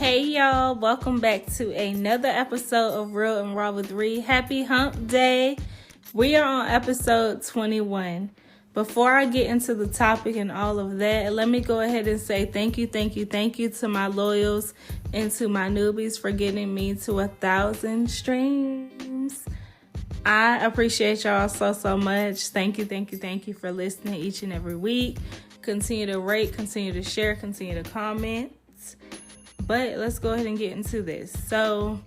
Hey y'all, welcome back to another episode of Real and Raw with Ree. Happy Hump Day. We are on episode 21. Before I get into the topic and all of that, let me go ahead and say thank you to my loyals and to my newbies for getting me to 1,000 streams. I appreciate y'all so much. Thank you for listening each and every week. Continue to rate, continue to share, continue to comment. But let's go ahead and get into this. So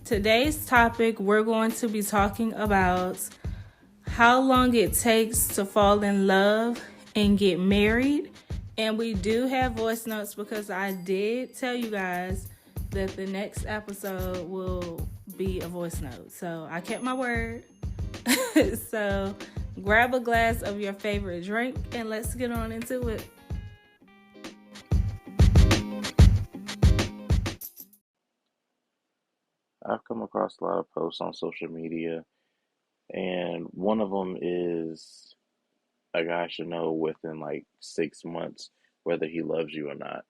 today's topic, we're going to be talking about how long it takes to fall in love and get married. And we do have voice notes because I did tell you guys that the next episode will be a voice note. So I kept my word. So grab a glass of your favorite drink and let's get on into it. I've come across a lot of posts on social media, and one of them is a guy should know within like 6 months whether he loves you or not.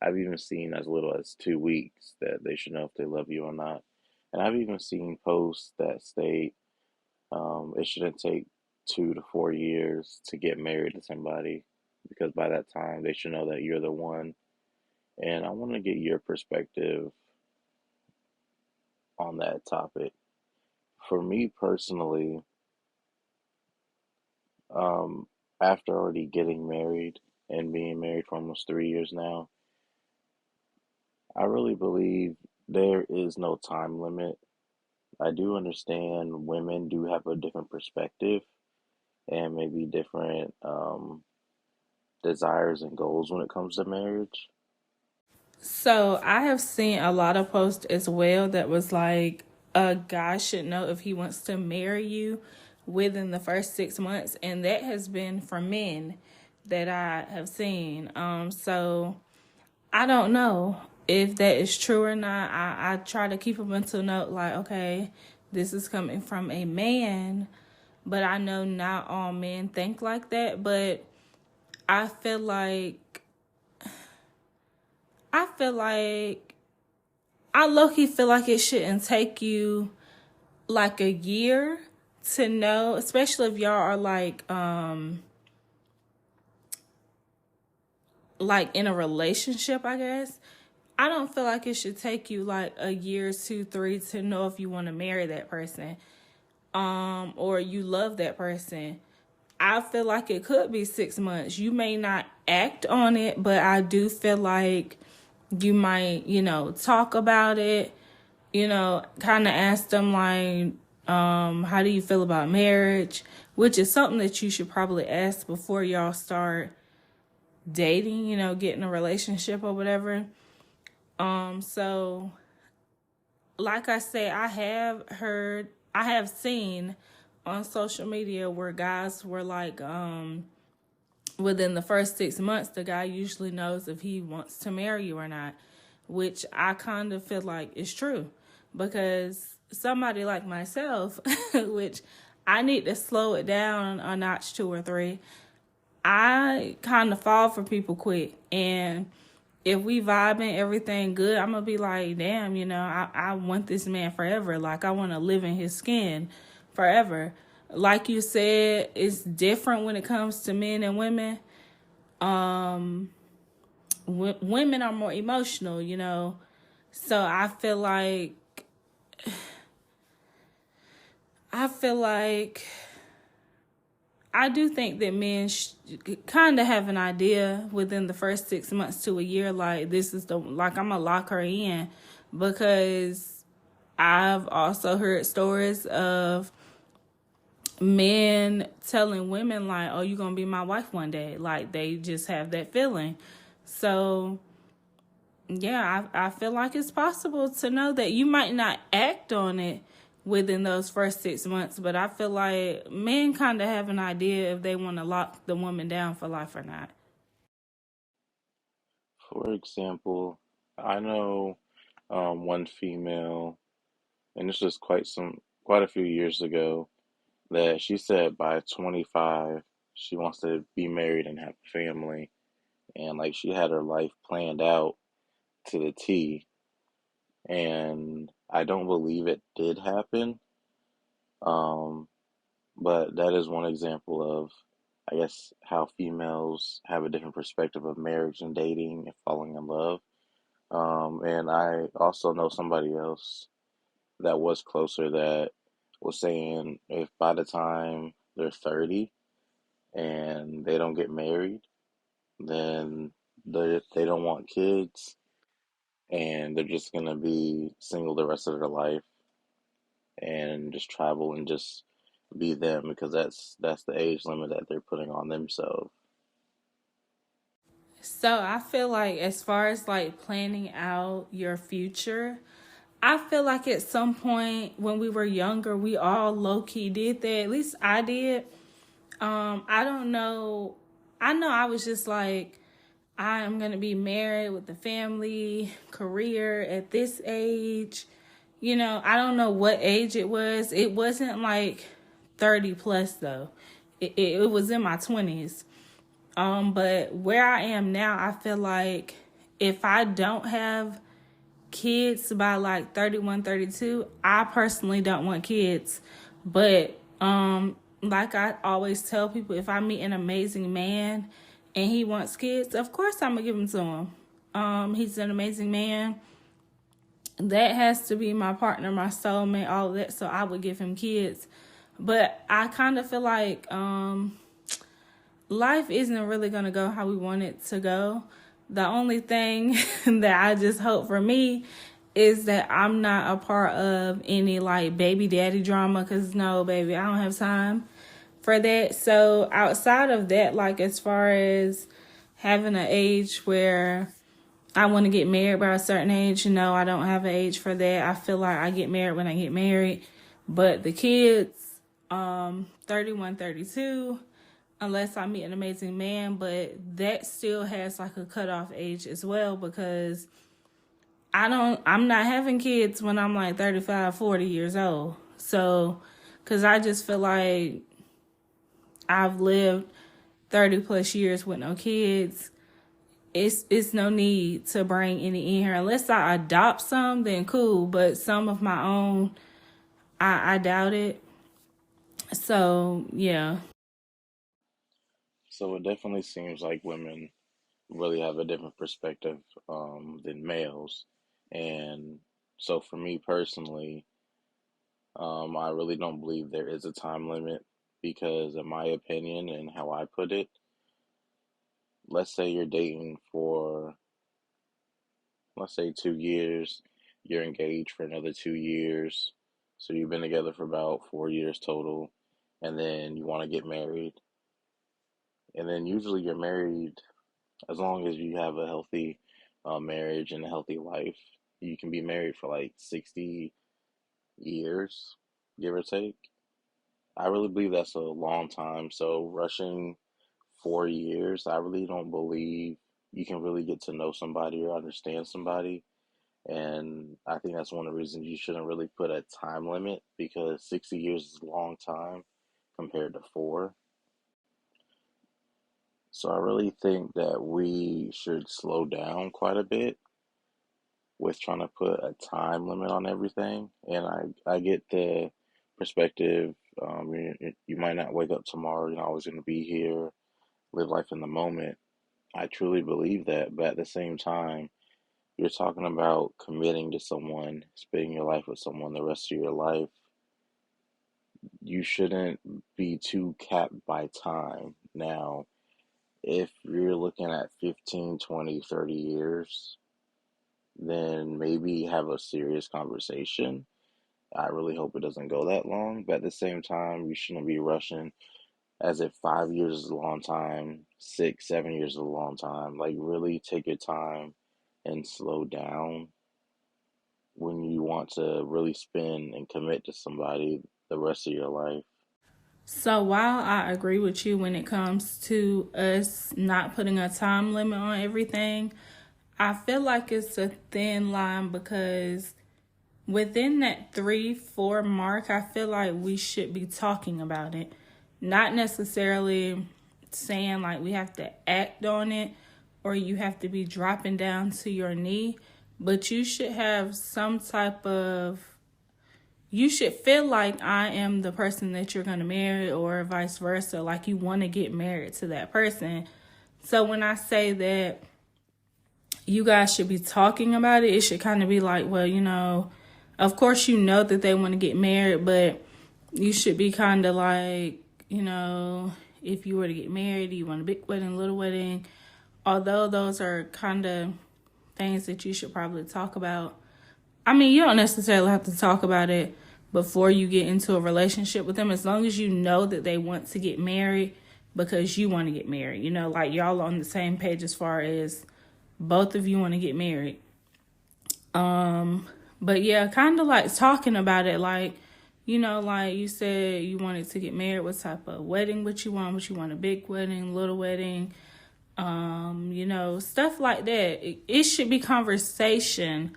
I've even seen as little as 2 weeks that they should know if they love you or not. And I've even seen posts that state it shouldn't take 2 to 4 years to get married to somebody because by that time they should know that you're the one. And I want to get your perspective on that topic. For me personally, Um, after already getting married and being married for almost 3 years now, I really believe there is no time limit. I do understand women do have a different perspective and maybe different desires and goals when it comes to marriage. So I have seen a lot of posts as well that was like a guy should know if he wants to marry you within the first 6 months, and that has been for men that I have seen. So I don't know if that is true or not. I try to keep a mental note like, okay, this is coming from a man, but I know not all men think like that. But I feel like I feel like I low-key feel like it shouldn't take you like a year to know, especially if y'all are like in a relationship, I guess. I don't feel like it should take you like a year, 2, 3 to know if you want to marry that person, or you love that person. I feel like it could be 6 months. You may not act on it, but I do feel like you might, talk about it, kind of ask them like, how do you feel about marriage? Which is something that you should probably ask before y'all start dating, get in a relationship or whatever. So like I say, I have seen on social media where guys were like, within the first 6 months, the guy usually knows if he wants to marry you or not, which I kind of feel like is true because somebody like myself, which I need to slow it down a notch 2 or 3, I kind of fall for people quick. And if we vibing, everything good, I'm going to be like, damn, I want this man forever. Like, I want to live in his skin forever. Like you said, it's different when it comes to men and women. Women are more emotional, So I feel like I do think that men kind of have an idea within the first 6 months to a year, like this is I'm gonna lock her in, because I've also heard stories of men telling women like, "Oh, you're gonna be my wife one day." Like they just have that feeling. So yeah, I feel like it's possible to know that you might not act on it within those first 6 months, but I feel like men kind of have an idea if they want to lock the woman down for life or not. For example, I know one female, and this was quite a few years ago, that she said by 25 she wants to be married and have a family, and like she had her life planned out to the T. And I don't believe it did happen. Um, but that is one example of, I guess, how females have a different perspective of marriage and dating and falling in love. And I also know somebody else that was closer that was saying if by the time they're 30 and they don't get married, then they don't want kids and they're just gonna be single the rest of their life and just travel and just be them because that's the age limit that they're putting on themselves. So I feel like as far as like planning out your future, I feel like at some point when we were younger, we all low key did that. At least I did. I don't know. I know I was just like, I'm gonna be married with a family, career at this age. I don't know what age it was. It wasn't like 30 plus though. It was in my 20s. But where I am now, I feel like if I don't have kids by like 31, 32, I personally don't want kids. But like I always tell people, if I meet an amazing man and he wants kids, of course I'm gonna give them to him. He's an amazing man. That has to be my partner, my soulmate, all of that. So I would give him kids. But I kind of feel like life isn't really going to go how we want it to go. The only thing that I just hope for me is that I'm not a part of any like baby daddy drama, because no, baby, I don't have time for that. So outside of that, like as far as having an age where I want to get married by a certain age, no, I don't have an age for that. I feel like I get married when I get married. But the kids, 31, 32, unless I meet an amazing man, but that still has like a cutoff age as well, because I'm not having kids when I'm like 35, 40 years old. So, because I just feel like I've lived 30 plus years with no kids. It's no need to bring any in here. Unless I adopt some, then cool. But some of my own, I doubt it. So, yeah. So it definitely seems like women really have a different perspective than males. And so for me personally, I really don't believe there is a time limit because, in my opinion and how I put it, let's say you're dating for, let's say, 2 years, you're engaged for another 2 years, so you've been together for about 4 years total, and then you want to get married. And then usually you're married as long as you have a healthy marriage and a healthy life. You can be married for like 60 years, give or take. I really believe that's a long time. So rushing 4 years, I really don't believe you can really get to know somebody or understand somebody. And I think that's one of the reasons you shouldn't really put a time limit because 60 years is a long time compared to four. So I really think that we should slow down quite a bit with trying to put a time limit on everything. And I get the perspective. You might not wake up tomorrow, you're not always going to be here, live life in the moment. I truly believe that. But at the same time, you're talking about committing to someone, spending your life with someone the rest of your life. You shouldn't be too capped by time. Now, if you're looking at 15, 20, 30 years, then maybe have a serious conversation. I really hope it doesn't go that long, but at the same time, you shouldn't be rushing as if 5 years is a long time, 6, 7 years is a long time. Like, really take your time and slow down when you want to really spend and commit to somebody the rest of your life. So while I agree with you when it comes to us not putting a time limit on everything, I feel like it's a thin line, because within that 3, 4 mark, I feel like we should be talking about it. Not necessarily saying like we have to act on it or you have to be dropping down to your knee. but you should have you should feel like I am the person that you're going to marry, or vice versa. Like you want to get married to that person. So when I say that you guys should be talking about it, it should kind of be like, well, of course, that they want to get married, but you should be kind of like, if you were to get married, do you want a big wedding, little wedding? Although those are kind of things that you should probably talk about. I mean, you don't necessarily have to talk about it before you get into a relationship with them, as long as you know that they want to get married because you want to get married. Like y'all on the same page as far as both of you want to get married. But yeah, kind of like talking about it, like, like you said you wanted to get married, what type of wedding would you want a big wedding, little wedding, stuff like that. It should be conversation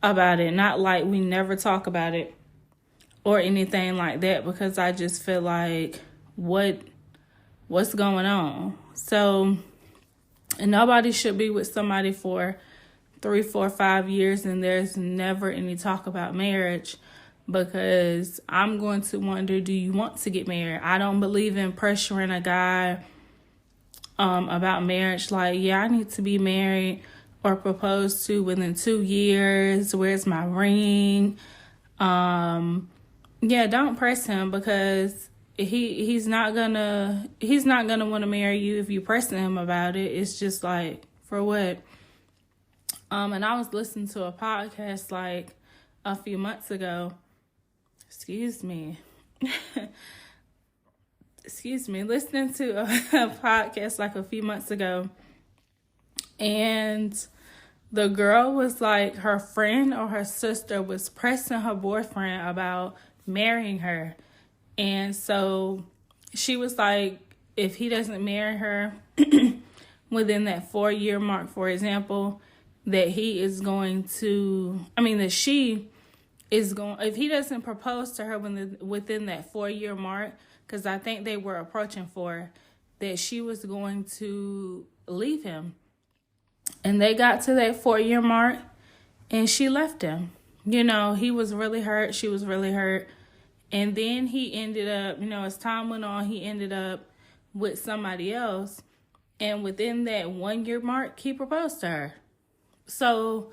about it, not like we never talk about it or anything like that, because I just feel like what's going on. So, and nobody should be with somebody for 3, 4, 5 years and there's never any talk about marriage, because I'm going to wonder, do you want to get married? I don't believe in pressuring a guy about marriage. Like, yeah, I need to be married or proposed to within 2 years. Where's my ring? Yeah, don't press him, because he's not gonna want to marry you if you pressing him about it. It's just like, for what? And I was listening to a podcast like a few months ago. Excuse me, listening to a podcast like a few months ago, and the girl was like, her friend or her sister was pressing her boyfriend about marrying her. And so she was like, if he doesn't marry her within that 4-year mark, for example, that he is going to, that she is going, if he doesn't propose to her within that 4-year mark, because I think they were approaching for, that she was going to leave him. And they got to that 4-year mark and she left him. He was really hurt. She was really hurt. And then he ended up, as time went on, he ended up with somebody else. And within that 1-year mark, he proposed to her. So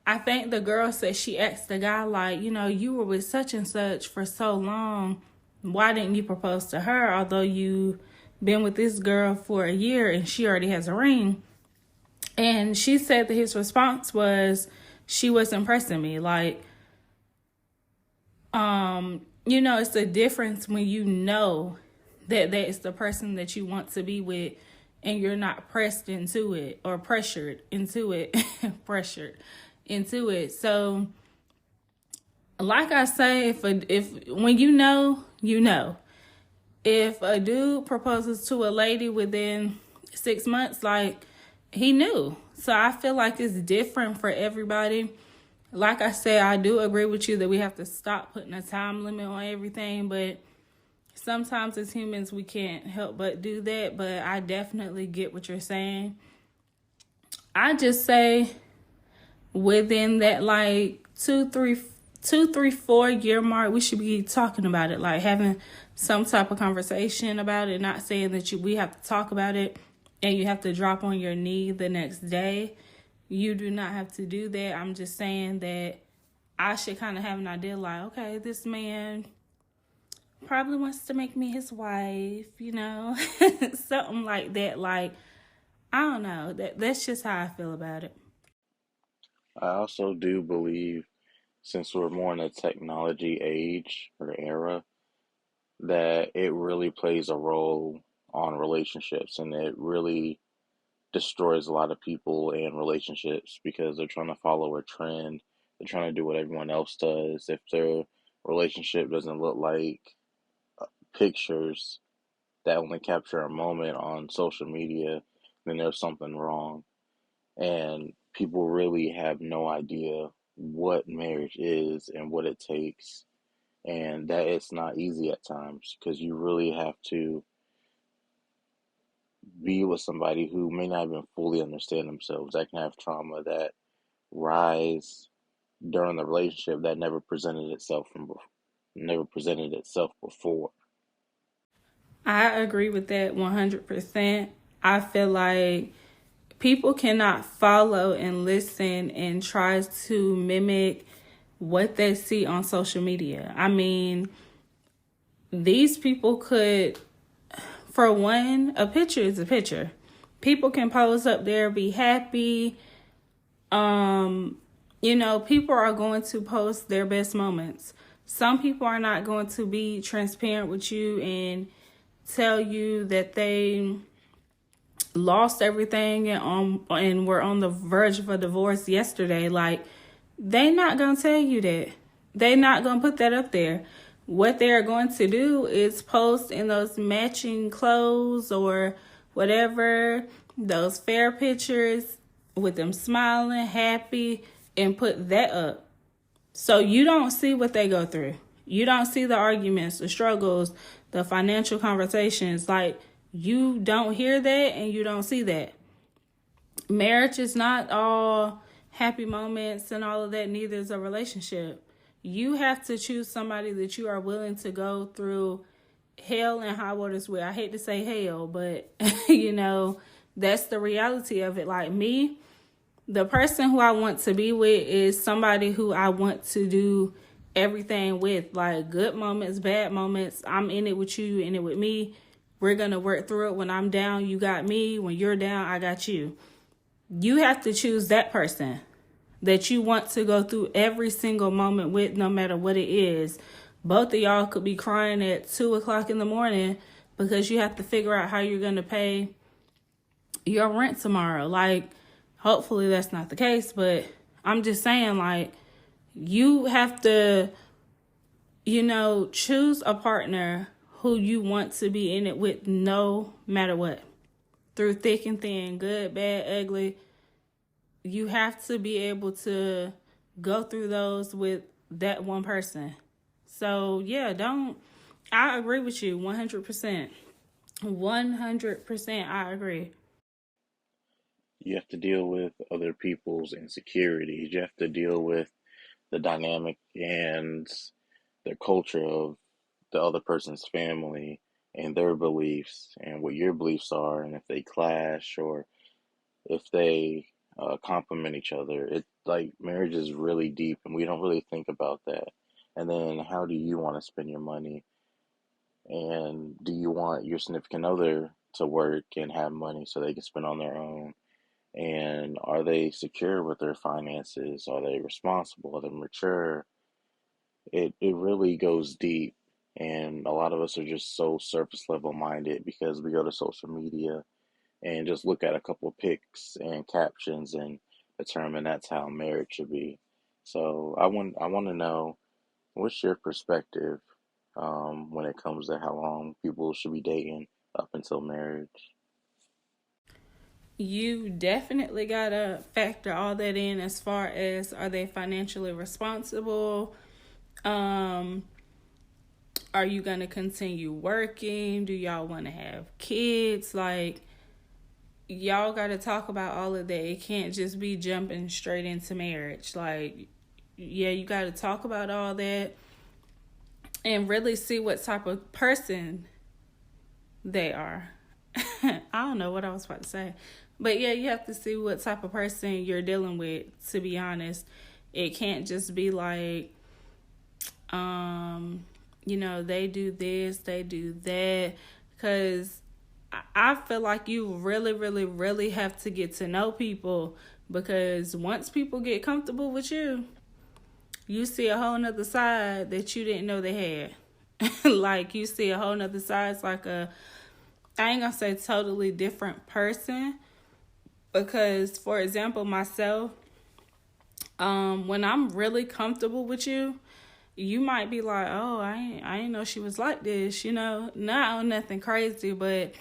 I think the girl said she asked the guy, like, you were with such and such for so long. Why didn't you propose to her? Although you been with this girl for a year and she already has a ring. And she said that his response was, she wasn't pressing me. Like, it's a difference when you know that is the person that you want to be with and you're not pressed into it or pressured into it. Pressured into it. So, like I say, if when you know, if a dude proposes to a lady within 6 months, like, he knew. So I feel like it's different for everybody. Like I said, I do agree with you that we have to stop putting a time limit on everything, but sometimes as humans we can't help but do that. But I definitely get what you're saying. I just say within that like 2, 3, 4-year mark, we should be talking about it, like having some type of conversation about it. Not saying that we have to talk about it and you have to drop on your knee the next day. You do not have to do that. I'm just saying that I should kind of have an idea, like, okay, this man probably wants to make me his wife, something like that. Like, I don't know. That's just how I feel about it. I also do believe, since we're more in a technology age or era, that it really plays a role on relationships, and it really destroys a lot of people and relationships because they're trying to follow a trend. They're trying to do what everyone else does. If their relationship doesn't look like pictures that only capture a moment on social media, then there's something wrong. And people really have no idea what marriage is and what it takes, and that it's not easy at times because you really have to be with somebody who may not even fully understand themselves, that can have trauma, that rise during the relationship that never presented itself before. I agree with that 100%. I feel like people cannot follow and listen and try to mimic what they see on social media. I mean, these people could, for one, a picture is a picture. People can pose up there, be happy. People are going to post their best moments. Some people are not going to be transparent with you and tell you that they lost everything and were on the verge of a divorce yesterday. Like, they not gonna tell you that. They not gonna put that up there. What they're going to do is post in those matching clothes or whatever, those fair pictures with them smiling, happy, and put that up. So you don't see what they go through. You don't see the arguments, the struggles, the financial conversations. Like, you don't hear that and you don't see that. Marriage is not all happy moments and all of that. Neither is a relationship. You have to choose somebody that you are willing to go through hell and high waters with. I hate to say hell, but that's the reality of it. Like me, the person who I want to be with is somebody who I want to do everything with. Like, good moments, bad moments. I'm in it with you, in it with me. We're going to work through it. When I'm down, you got me. When you're down, I got you. You have to choose that person that you want to go through every single moment with, no matter what it is. Both of y'all could be crying at 2 o'clock in the morning because you have to figure out how you're going to pay your rent tomorrow. Like, hopefully that's not the case, but I'm just saying, like, you have to, choose a partner who you want to be in it with no matter what. Through thick and thin, good, bad, ugly. You have to be able to go through those with that one person. So, yeah, I agree with you 100%. 100% I agree. You have to deal with other people's insecurities. You have to deal with the dynamic and the culture of the other person's family and their beliefs and what your beliefs are, and if they clash or if they complement each other. It's like marriage is really deep, and we don't really think about that. And then, how do you want to spend your money? And do you want your significant other to work and have money so they can spend on their own? And are they secure with their finances? Are they responsible? Are they mature? It really goes deep. And a lot of us are just so surface level minded because we go to social media and just look at a couple of pics and captions and determine that's how marriage should be. So I want to know, what's your perspective when it comes to how long people should be dating up until marriage? You definitely gotta factor all that in as far as, are they financially responsible? Um, are you gonna continue working? Do y'all wanna have kids? Like, y'all gotta talk about all of that. It can't just be jumping straight into marriage. Like, yeah, you gotta talk about all that and really see what type of person they are. I don't know what I was about to say. But yeah, you have to see what type of person you're dealing with, to be honest. It can't just be like, they do this, they do that. Because I feel like you really, really, really have to get to know people. Because once people get comfortable with you, you see a whole nother side that you didn't know they had. Like, you see a whole nother side. It's like I ain't gonna say totally different person. Because, for example, myself, when I'm really comfortable with you, you might be like, oh, I ain't know she was like this, not on nothing crazy, but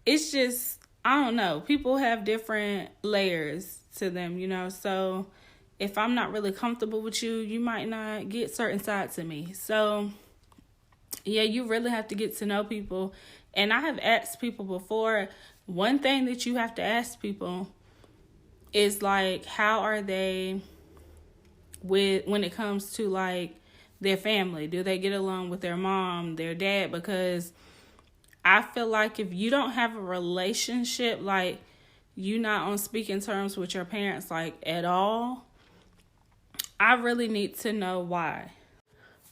it's just, I don't know. People have different layers to them, so if I'm not really comfortable with you, you might not get certain sides of me. So, yeah, you really have to get to know people. And I have asked people before, one thing that you have to ask people is like, how are they with when it comes to like their family? Do they get along with their mom, their dad? Because I feel like if you don't have a relationship, like you not on speaking terms with your parents like at all, I really need to know why.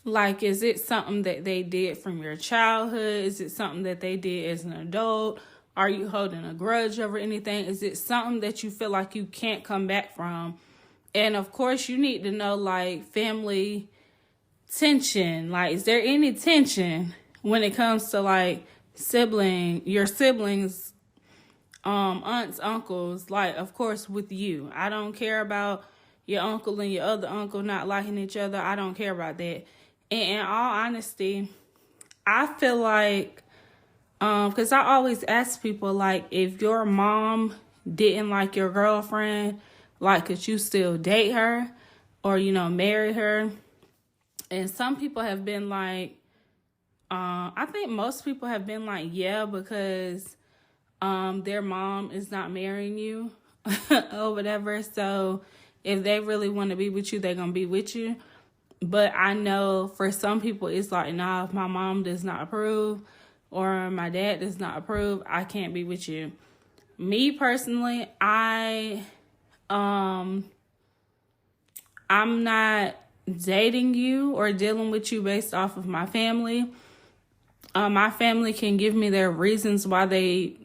Like, is it something that they did from your childhood? Is it something that they did as an adult? Are you holding a grudge over anything? Is it something that you feel like you can't come back from? And of course, you need to know like family tension. Like, is there any tension when it comes to like your siblings, aunts, uncles? Like, of course, with you, I don't care about your uncle and your other uncle not liking each other. I don't care about that. And in all honesty, I feel like, because I always ask people, like, if your mom didn't like your girlfriend, like, could you still date her or, marry her? And some people have been like, I think most people have been like, yeah, because their mom is not marrying you or whatever. So if they really want to be with you, they're going to be with you. But I know for some people, it's like, nah, if my mom does not approve or my dad does not approve, I can't be with you. Me personally, I'm not dating you or dealing with you based off of my family. My family can give me their reasons why they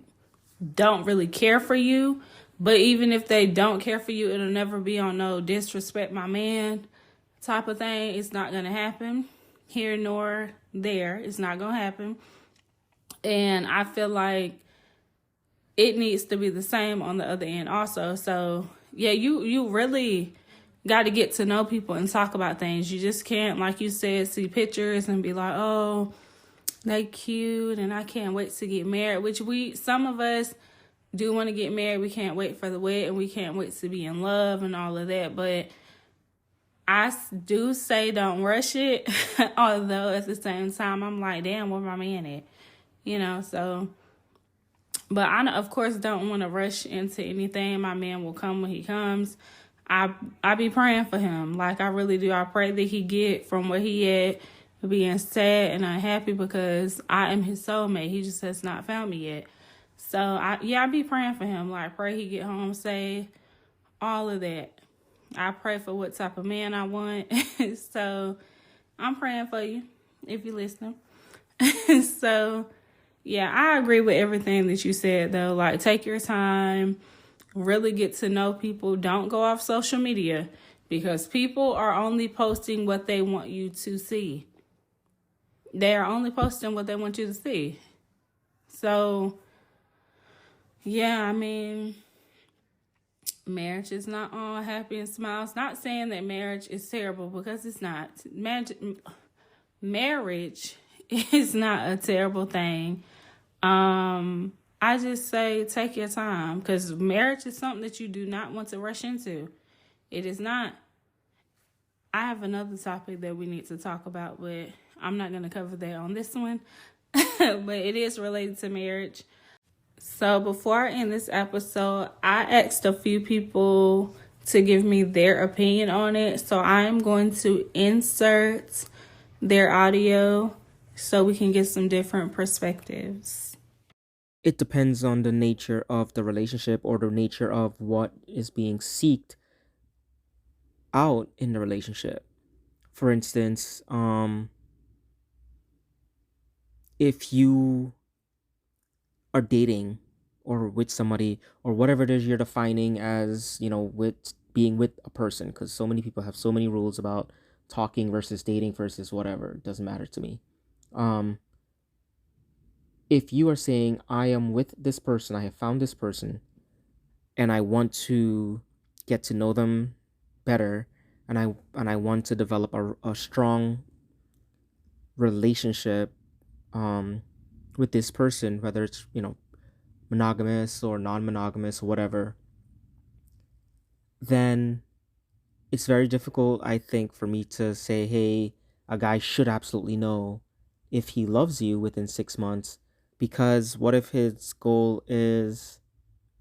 don't really care for you. But even if they don't care for you, it'll never be on no disrespect my man type of thing. It's not going to happen here nor there. It's not going to happen. And I feel like it needs to be the same on the other end also. So, yeah, you really got to get to know people and talk about things. You just can't, like you said, see pictures and be like, oh, they cute and I can't wait to get married, which some of us do want to get married. We can't wait for the wedding. We can't wait to be in love and all of that. But I do say don't rush it. Although at the same time, I'm like, damn, where my man at? So. But I, of course, don't want to rush into anything. My man will come when he comes. I be praying for him. Like, I really do. I pray that he get from where he at, being sad and unhappy, because I am his soulmate. He just has not found me yet. So, I be praying for him. Like, pray he get home safe, all of that. I pray for what type of man I want. So, I'm praying for you, if you're listening. So, yeah, I agree with everything that you said, though. Like, take your time, really get to know people. Don't go off social media, because people are only posting what they want you to see. They are only posting what they want you to see. So, yeah, I mean, marriage is not all happy and smiles. Not saying that marriage is terrible, because it's not. Marriage is not a terrible thing. I just say take your time, because marriage is something that you do not want to rush into. It is not. I have another topic that we need to talk about, but I'm not going to cover that on this one. But it is related to marriage. So before I end this episode, I asked a few people to give me their opinion on it. So I'm going to insert their audio so we can get some different perspectives. It depends on the nature of the relationship or the nature of what is being sought out in the relationship. For instance, if you are dating or with somebody or whatever it is you're defining as, with being with a person, because so many people have so many rules about talking versus dating versus whatever. It doesn't matter to me. If you are saying, I am with this person, I have found this person, and I want to get to know them better, and I want to develop a strong relationship with this person, whether it's, monogamous or non-monogamous or whatever, then it's very difficult, I think, for me to say, hey, a guy should absolutely know if he loves you within 6 months, because what if his goal is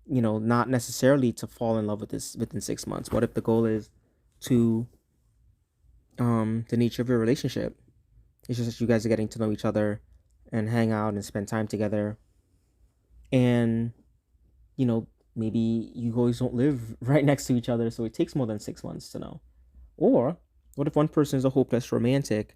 not necessarily to fall in love with this within 6 months? What if the goal is to the nature of your relationship? It's just that you guys are getting to know each other and hang out and spend time together. And, maybe you guys don't live right next to each other, so it takes more than 6 months to know. Or what if one person is a hopeless romantic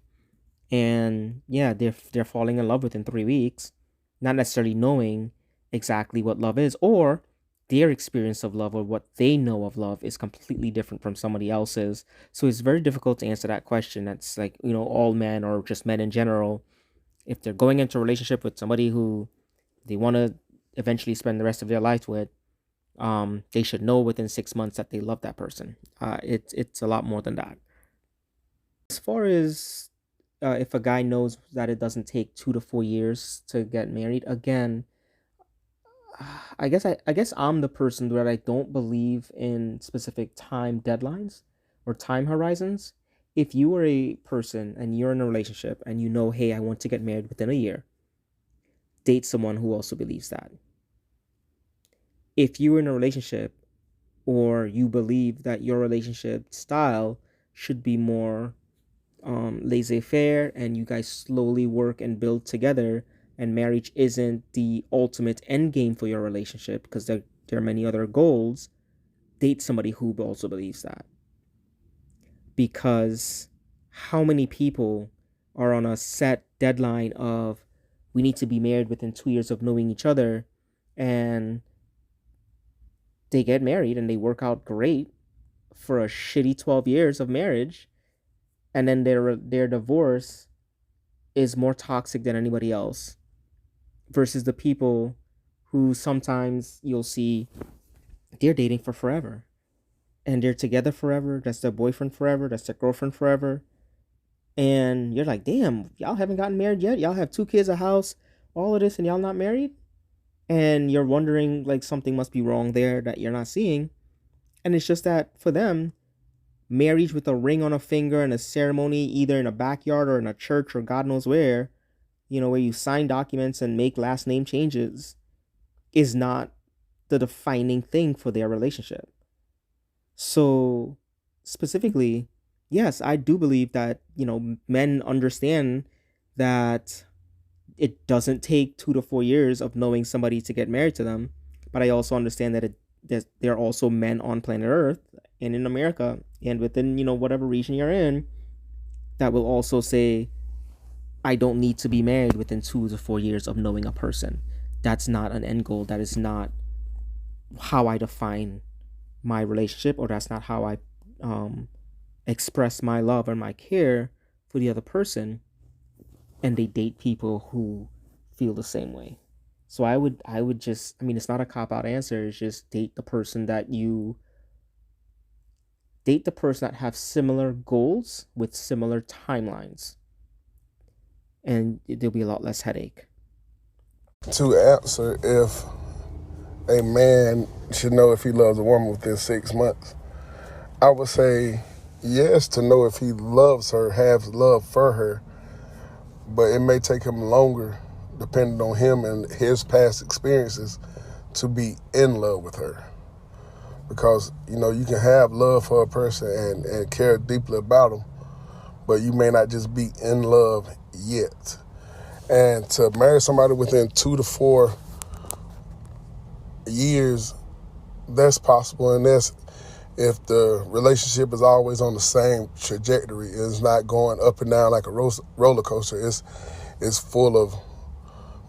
and yeah, they're falling in love within 3 weeks, not necessarily knowing exactly what love is, or their experience of love or what they know of love is completely different from somebody else's. So it's very difficult to answer that question. That's like, all men or just men in general, if they're going into a relationship with somebody who they want to eventually spend the rest of their life with, they should know within 6 months that they love that person. It's a lot more than that. As far as if a guy knows that it doesn't take 2 to 4 years to get married, again, I guess I'm the person that I don't believe in specific time deadlines or time horizons. If you are a person and you're in a relationship and hey, I want to get married within a year, date someone who also believes that. If you're in a relationship or you believe that your relationship style should be more laissez-faire and you guys slowly work and build together, and marriage isn't the ultimate end game for your relationship because there are many other goals, date somebody who also believes that. Because how many people are on a set deadline of we need to be married within 2 years of knowing each other, and they get married and they work out great for a shitty 12 years of marriage, and then their divorce is more toxic than anybody else, versus the people who sometimes you'll see they're dating for forever and they're together forever. That's their boyfriend forever, that's their girlfriend forever. And you're like, damn, y'all haven't gotten married yet? Y'all have 2 kids, a house, all of this, and y'all not married? And you're wondering, like, something must be wrong there that you're not seeing. And it's just that for them, marriage with a ring on a finger and a ceremony either in a backyard or in a church or God knows where, where you sign documents and make last name changes, is not the defining thing for their relationship. So specifically, yes, I do believe that, men understand that it doesn't take 2 to 4 years of knowing somebody to get married to them. But I also understand that there are also men on planet Earth and in America and within, whatever region you're in, that will also say, I don't need to be married within 2 to 4 years of knowing a person. That's not an end goal. That is not how I define my relationship, or that's not how I express my love or my care for the other person. And they date people who feel the same way. So I would just, it's not a cop-out answer. It's just date the person that have similar goals with similar timelines. And there'll be a lot less headache. To answer if a man should know if he loves a woman within 6 months, I would say yes, to know if he loves her, has love for her, but it may take him longer, depending on him and his past experiences, to be in love with her. Because, you can have love for a person and care deeply about them, but you may not just be in love yet. And to marry somebody within 2 to 4 years, that's possible. And that's if the relationship is always on the same trajectory. It's not going up and down like a roller coaster. It's full of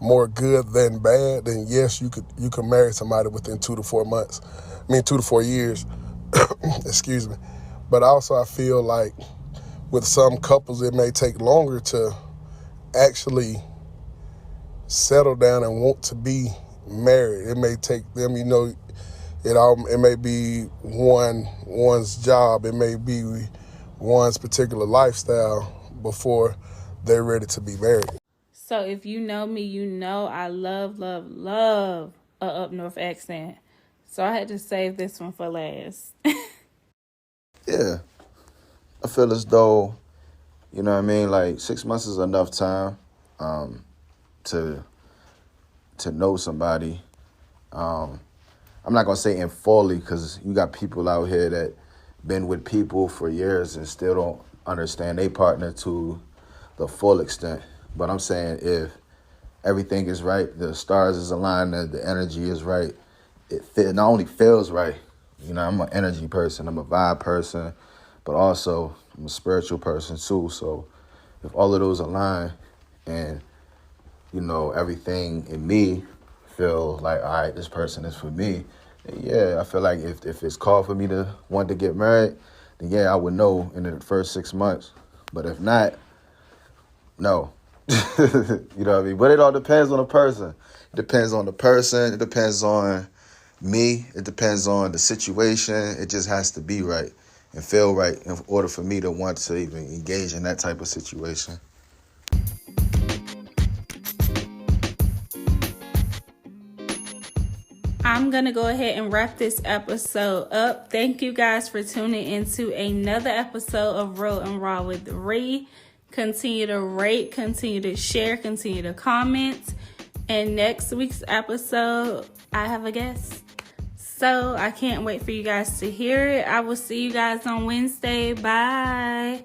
more good than bad. Then yes, you could marry somebody within 2 to 4 months. 2 to 4 years. Excuse me. But also I feel like with some couples, it may take longer to actually settle down and want to be married. It may take them, it may be one's job, it may be one's particular lifestyle before they're ready to be married. So if you know me, I love a up north accent. So I had to save this one for last. Yeah. I feel as though, like 6 months is enough time to know somebody. I'm not gonna say in fully, because you got people out here that been with people for years and still don't understand their partner to the full extent. But I'm saying if everything is right, the stars is aligned, the energy is right, it not only feels right. You know, I'm an energy person, I'm a vibe person, but also I'm a spiritual person too. So if all of those align and, you know, everything in me feel like, all right, this person is for me, then yeah, I feel like if it's called for me to want to get married, then yeah, I would know in the first 6 months. But if not, no. You know what I mean? But it all depends on the person. It depends on the person. It depends on me. It depends on the situation. It just has to be right and feel right in order for me to want to even engage in that type of situation. I'm going to go ahead and wrap this episode up. Thank you guys for tuning into another episode of Real and Raw with Ree. Continue to rate, continue to share, continue to comment. And next week's episode, I have a guest. So I can't wait for you guys to hear it. I will see you guys on Wednesday. Bye.